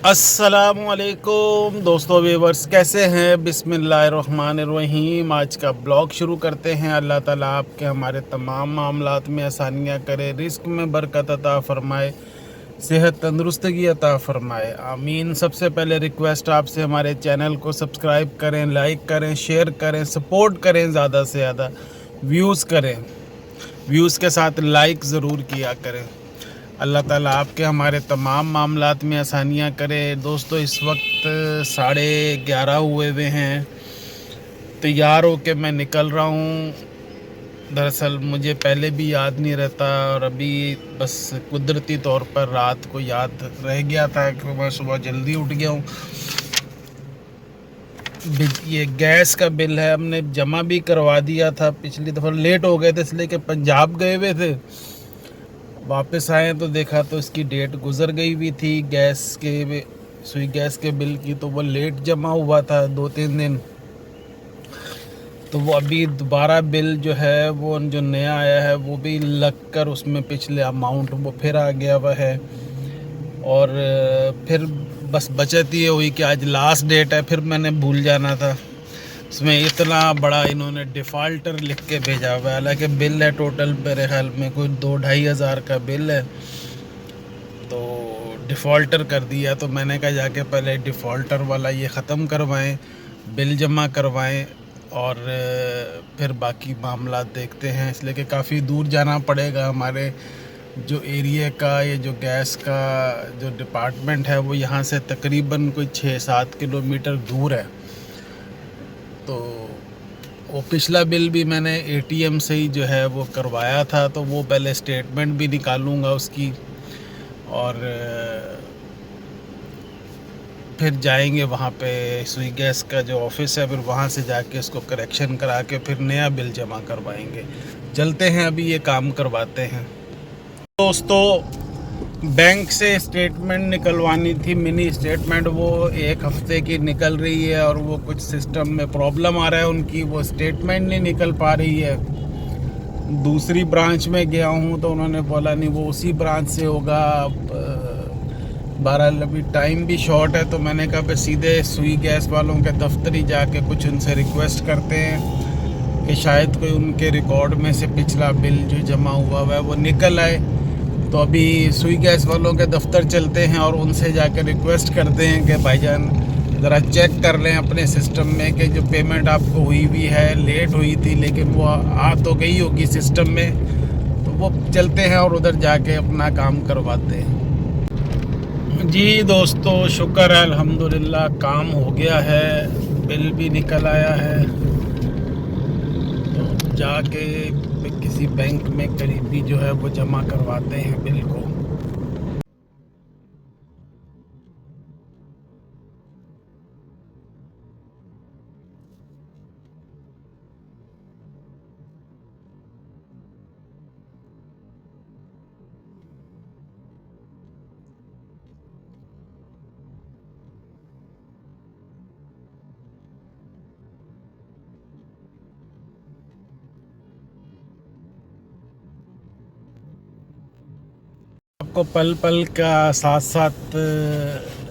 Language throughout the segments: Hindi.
अस्सलामुअलैकुम दोस्तों व्यूवर्स, कैसे हैं। बिस्मिल्लाहिर्रहमानिर्रहीम। आज का ब्लॉग शुरू करते हैं। अल्लाह ताला आपके हमारे तमाम मामलात में आसानियाँ करे, रिस्क में बरकत अता फ़रमाए, सेहत तंदुरुस्तगी अता फ़रमाए, आमीन। सबसे पहले रिक्वेस्ट आपसे, हमारे चैनल को सब्सक्राइब करें, लाइक करें, शेयर करें, सपोर्ट करें, ज़्यादा से ज़्यादा व्यूज़ करें, व्यूज़ के साथ लाइक ज़रूर किया करें। अल्लाह ताला आपके हमारे तमाम मामलात में आसानियाँ करे। दोस्तों इस वक्त 11:30 हुए हुए हैं। तैयार होके मैं निकल रहा हूँ। दरअसल मुझे पहले भी याद नहीं रहता और अभी बस कुदरती तौर पर रात को याद रह गया था कि मैं सुबह जल्दी उठ गया हूँ। ये गैस का बिल है, हमने जमा भी करवा दिया था। पिछली दफ़ा लेट हो गए थे इसलिए कि पंजाब गए हुए थे। वापस आए तो देखा तो इसकी डेट गुज़र गई हुई थी सुई गैस के बिल की, तो वो लेट जमा हुआ था 2-3 दिन। तो वो अभी दोबारा बिल जो है वो जो नया आया है वो भी लग कर उसमें पिछले अमाउंट वो फिर आ गया हुआ है। और फिर बस बचत ये हुई कि आज लास्ट डेट है, फिर मैंने भूल जाना था। उसमें इतना बड़ा इन्होंने डिफ़ाल्टर लिख के भेजा हुआ है। हालांकि बिल है टोटल मेरे ख्याल में कोई 2-2.5 हज़ार का बिल है, तो डिफ़ॉल्टर कर दिया। तो मैंने कहा जाके पहले डिफ़ॉल्टर वाला ये ख़त्म करवाएं, बिल जमा करवाएं और फिर बाकी मामला देखते हैं। इसलिए कि काफ़ी दूर जाना पड़ेगा। हमारे जो एरिया का ये जो गैस का जो डिपार्टमेंट है वो यहाँ से तकरीबन कोई 6-7 किलोमीटर दूर है। तो वो पिछला बिल भी मैंने एटीएम से ही जो है वो करवाया था, तो वो पहले स्टेटमेंट भी निकालूंगा उसकी और फिर जाएंगे वहाँ पे सुई गैस का जो ऑफिस है, फिर वहाँ से जाके इसको करेक्शन करा के फिर नया बिल जमा करवाएंगे। चलते हैं अभी ये काम करवाते हैं। दोस्तों बैंक से स्टेटमेंट निकलवानी थी, मिनी स्टेटमेंट, वो 1 हफ्ते की निकल रही है और वो कुछ सिस्टम में प्रॉब्लम आ रहा है उनकी, वो स्टेटमेंट नहीं निकल पा रही है। दूसरी ब्रांच में गया हूँ तो उन्होंने बोला नहीं वो उसी ब्रांच से होगा। बहरहाल अभी टाइम भी शॉर्ट है, तो मैंने कहा पे सीधे सुई गैस वालों के दफ्तर ही जाके कुछ उनसे रिक्वेस्ट करते हैं कि शायद कोई उनके रिकॉर्ड में से पिछला बिल जो जमा हुआ है वो निकल आए। तो अभी सुई गैस वालों के दफ्तर चलते हैं और उनसे जाकर रिक्वेस्ट करते हैं कि भाईजान ज़रा चेक कर लें अपने सिस्टम में कि जो पेमेंट आपको हुई हुई है, लेट हुई थी लेकिन वो आ तो गई होगी सिस्टम में। तो वो चलते हैं और उधर जाके अपना काम करवाते हैं। जी दोस्तों शुक्र है अल्हम्दुलिल्लाह, काम हो गया है, बिल भी निकल आया है। तो जाके किसी बैंक में करीबी जो है वो जमा करवाते हैं बिल को। आपको पल पल का साथ साथ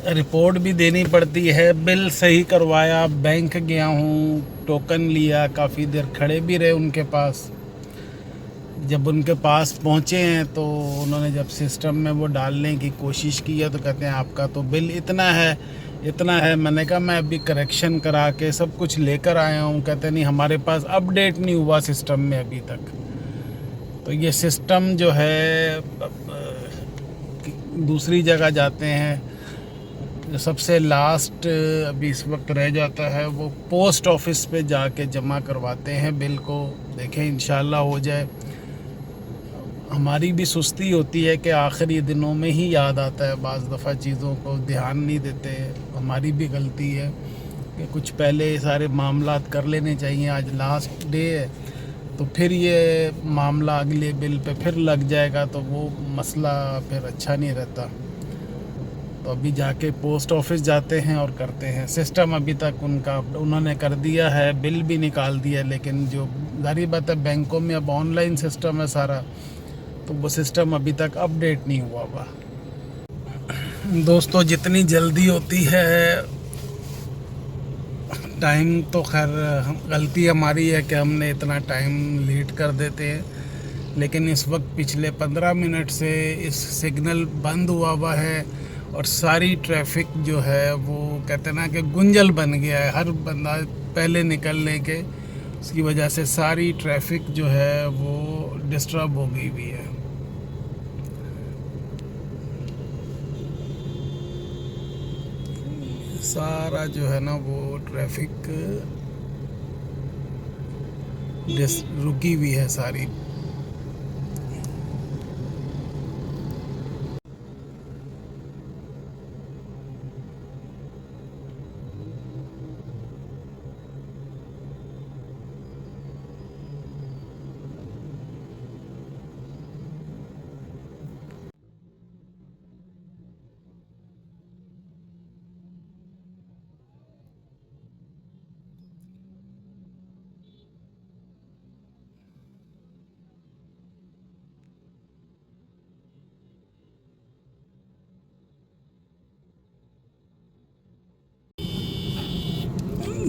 रिपोर्ट भी देनी पड़ती है। बिल सही करवाया, बैंक गया हूँ, टोकन लिया, काफ़ी देर खड़े भी रहे उनके पास। जब उनके पास पहुँचे हैं तो उन्होंने जब सिस्टम में वो डालने की कोशिश की है तो कहते हैं आपका तो बिल इतना है, इतना है। मैंने कहा मैं अभी करेक्शन करा के सब कुछ लेकर आया हूँ। कहते नहीं हमारे पास अपडेट नहीं हुआ सिस्टम में अभी तक। तो ये सिस्टम जो है दूसरी जगह जाते हैं। सबसे लास्ट अभी इस वक्त रह जाता है वो पोस्ट ऑफिस पे जाके जमा करवाते हैं बिल को। देखें इंशाल्लाह हो जाए। हमारी भी सुस्ती होती है कि आखिरी दिनों में ही याद आता है, बाज़ दफ़ा चीज़ों को ध्यान नहीं देते। हमारी भी गलती है कि कुछ पहले सारे मामलात कर लेने चाहिए। आज लास्ट डे है तो फिर ये मामला अगले बिल पे फिर लग जाएगा तो वो मसला फिर अच्छा नहीं रहता। तो अभी जाके पोस्ट ऑफिस जाते हैं और करते हैं। सिस्टम अभी तक उन्होंने कर दिया है, बिल भी निकाल दिया, लेकिन जो जारी बात है बैंकों में अब ऑनलाइन सिस्टम है सारा, तो वो सिस्टम अभी तक अपडेट नहीं हुआ। दोस्तों जितनी जल्दी होती है टाइम तो खैर गलती हमारी है कि हमने इतना टाइम लेट कर देते हैं, लेकिन इस वक्त पिछले 15 मिनट से इस सिग्नल बंद हुआ है और सारी ट्रैफिक जो है वो कहते हैं ना कि गुंजल बन गया है। हर बंदा पहले निकलने के उसकी वजह से सारी ट्रैफिक जो है वो डिस्टर्ब हो गई हुई है। सारा जो है ना वो ट्रैफिक रुकी हुई है सारी।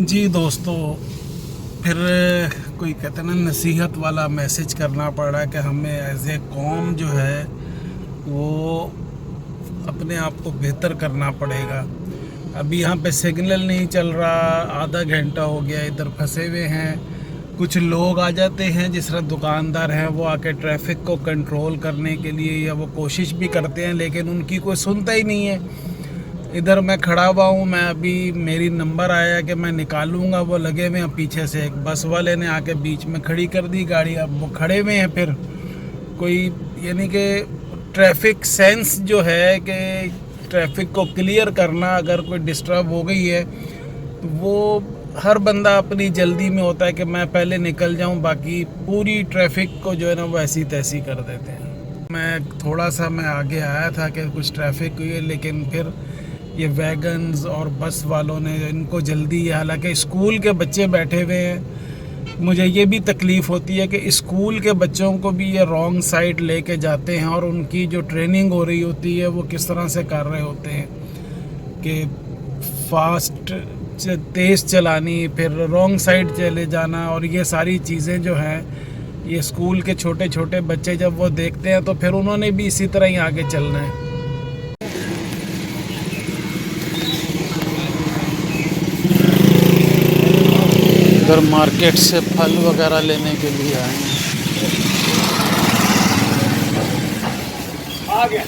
जी दोस्तों, फिर कोई कहते ना नसीहत वाला मैसेज करना पड़ा कि हमें एज ए कौम जो है वो अपने आप को बेहतर करना पड़ेगा। अभी यहाँ पे सिग्नल नहीं चल रहा, आधा घंटा हो गया इधर फंसे हुए हैं। कुछ लोग आ जाते हैं जिस तरह दुकानदार हैं वो आके ट्रैफिक को कंट्रोल करने के लिए या वो कोशिश भी करते हैं, लेकिन उनकी कोई सुनता ही नहीं है। इधर मैं खड़ा हुआ हूँ, मैं अभी मेरी नंबर आया कि मैं निकालूंगा, वो लगे हुए हैं पीछे से। एक बस वाले ने आके बीच में खड़ी कर दी गाड़ी, अब वो खड़े हुए हैं। फिर कोई यानी कि ट्रैफिक सेंस जो है कि ट्रैफिक को क्लियर करना, अगर कोई डिस्टर्ब हो गई है तो वो हर बंदा अपनी जल्दी में होता है कि मैं पहले निकल जाऊं, बाकी पूरी ट्रैफिक को जो है ना वो ऐसी तैसी कर देते हैं। मैं थोड़ा सा मैं आगे आया था कि कुछ ट्रैफिक हुई है, लेकिन फिर ये वैगन्स और बस वालों ने इनको जल्दी है। हालांकि स्कूल के बच्चे बैठे हुए हैं, मुझे ये भी तकलीफ़ होती है कि स्कूल के बच्चों को भी ये रॉन्ग साइड लेके जाते हैं और उनकी जो ट्रेनिंग हो रही होती है वो किस तरह से कर रहे होते हैं कि फास्ट तेज़ चलानी, फिर रॉन्ग साइड चले जाना, और ये सारी चीज़ें जो हैं ये स्कूल के छोटे छोटे बच्चे जब वो देखते हैं तो फिर उन्होंने भी इसी तरह ही आगे चलना है। इधर मार्केट से फल वगैरह लेने के लिए आए हैं। आ गया।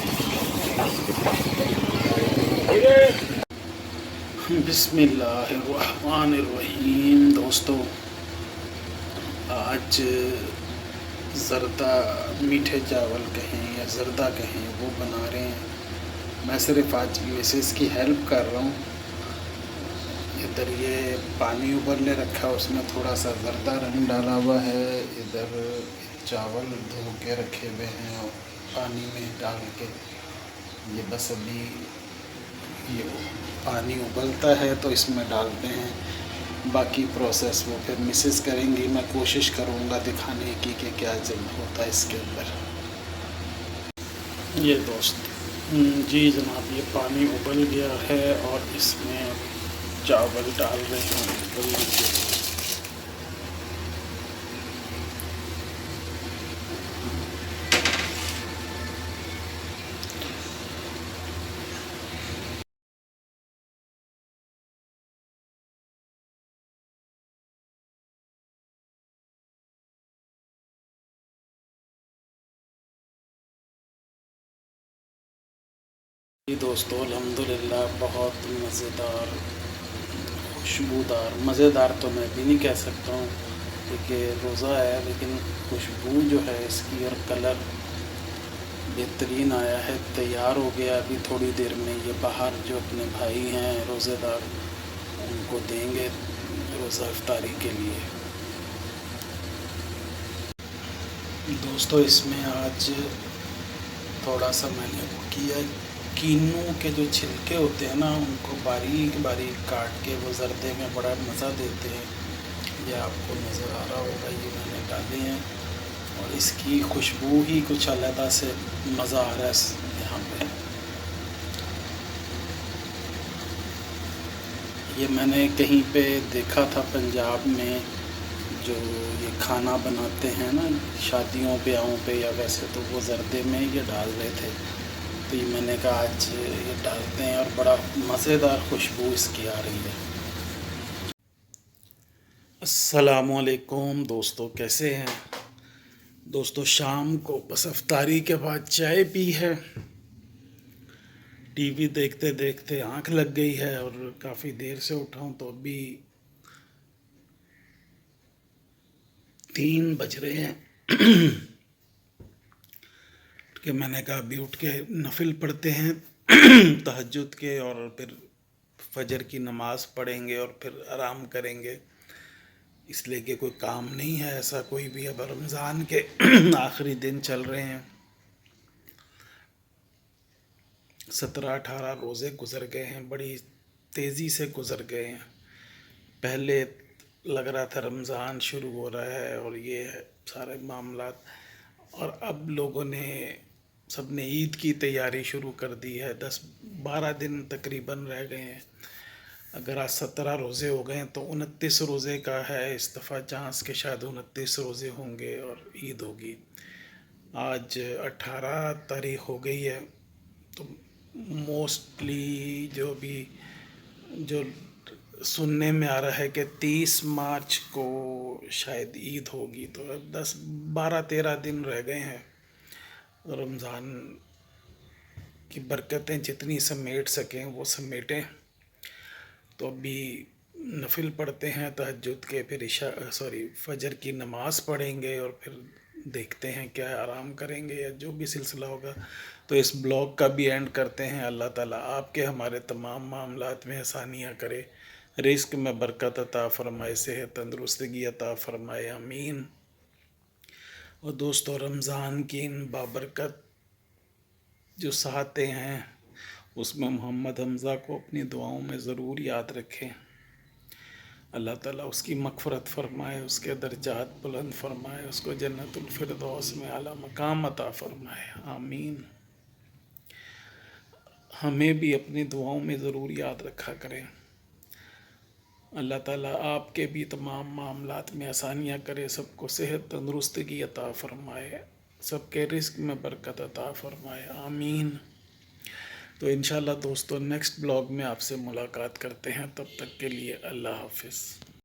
बिस्मिल्लाहिर्रहमानिर्रहीम। दोस्तों, आज ज़र्दा मीठे चावल कहें या ज़र्दा कहें वो बना रहे हैं। मैं सिर्फ आज मिसेस की हेल्प कर रहा हूँ। इधर ये पानी उबलने रखा, उसमें थोड़ा सा ज़र्दा रंग डाला हुआ है। इधर चावल धो के रखे हुए हैं और पानी में डाल के ये बस अभी ये पानी उबलता है तो इसमें डालते हैं। बाकी प्रोसेस वो फिर मिसेस करेंगी। मैं कोशिश करूँगा दिखाने की कि क्या होता है इसके अंदर। ये दोस्त जी जनाब, ये पानी उबल गया है और इसमें चावल डाल रहे हैं उबलने के लिए। जी दोस्तों, अल्हम्दुलिल्लाह बहुत मज़ेदार, खुशबूदार, मज़ेदार तो मैं भी नहीं कह सकता हूँ क्योंकि रोज़ा है, लेकिन खुशबू जो है इसकी और कलर बेहतरीन आया है। तैयार हो गया अभी थोड़ी देर में। ये बाहर जो अपने भाई हैं रोज़ेदार उनको देंगे रोज़ा इफ्तारी के लिए। दोस्तों, इसमें आज थोड़ा सा मैंने वो किया, कीनू के जो छिलके होते हैं ना उनको बारीक बारीक काट के वो ज़र्दे में बड़ा मज़ा देते हैं। ये आपको नज़र आ रहा होगा, ये मैंने डाले हैं और इसकी खुशबू ही कुछ अलग से मज़ा आ रहा है यहाँ पे। ये मैंने कहीं पे देखा था पंजाब में, जो ये खाना बनाते हैं ना शादियों ब्याहों पे, या वैसे तो वो जर्दे में ये डाल रहे थे, तो ये मैंने कहा आज ये डालते हैं, और बड़ा मज़ेदार खुशबू इसकी आ रही है। अस्सलामुअलैकुम दोस्तों, कैसे हैं दोस्तों। शाम को बस अफ्तारी के बाद चाय पी है, टीवी देखते देखते आंख लग गई है, और काफ़ी देर से उठा हूँ, तो अभी 3 बज रहे हैं कि मैंने कहा अभी उठ के नफिल पढ़ते हैं तहज्जुद के, और फिर फजर की नमाज़ पढ़ेंगे और फिर आराम करेंगे, इसलिए कि कोई काम नहीं है ऐसा कोई भी। अब रमज़ान के आखिरी दिन चल रहे हैं, 17-18 रोज़े गुज़र गए हैं, बड़ी तेज़ी से गुज़र गए हैं। पहले लग रहा था रमज़ान शुरू हो रहा है और ये है सारे मामलात, और अब लोगों ने सब ने ईद की तैयारी शुरू कर दी है। 10-12 दिन तकरीबन रह गए हैं। अगर आज 17 रोज़े हो गए हैं तो 29 रोज़े का है इस दफ़ा चांस के शायद 29 रोज़े होंगे और ईद होगी। आज 18 तारीख हो गई है, तो मोस्टली जो सुनने में आ रहा है कि 30 मार्च को शायद ईद होगी। तो अब 10-12-13 दिन रह गए हैं। रमज़ान की बरकतें जितनी समेट सकें वो समेटें। तो अभी नफिल पढ़ते हैं तहज्जुद के, फिर फजर की नमाज़ पढ़ेंगे, और फिर देखते हैं क्या आराम करेंगे या जो भी सिलसिला होगा। तो इस ब्लॉग का भी एंड करते हैं। अल्लाह ताला आपके हमारे तमाम मामलात में आसानियाँ करे, रिस्क में बरकत अता फरमाए, सेहत तंदुरुस्ती अता फरमाए, आमीन। और दोस्तों, रमज़ान की इन बाबरकत जो सातें हैं उसमें मोहम्मद हमज़ा को अपनी दुआओं में ज़रूर याद रखें। अल्लाह ताला उसकी मग़फ़िरत फ़रमाए, उसके दर्जात बुलंद फ़रमाए, उसको जन्नतुल फ़िरदौस में आला मकाम अता फ़रमाए, आमीन। हमें भी अपनी दुआओं में ज़रूर याद रखा करें। अल्लाह ताला आपके भी तमाम मामलात में आसानियाँ करे, सबको सेहत तंदुरुस्ती अता फ़रमाए, सबके रिस्क में बरकत अता फ़रमाए, आमीन। तो इंशाल्लाह दोस्तों नेक्स्ट ब्लॉग में आपसे मुलाकात करते हैं, तब तक के लिए अल्लाह हाफ़िज़।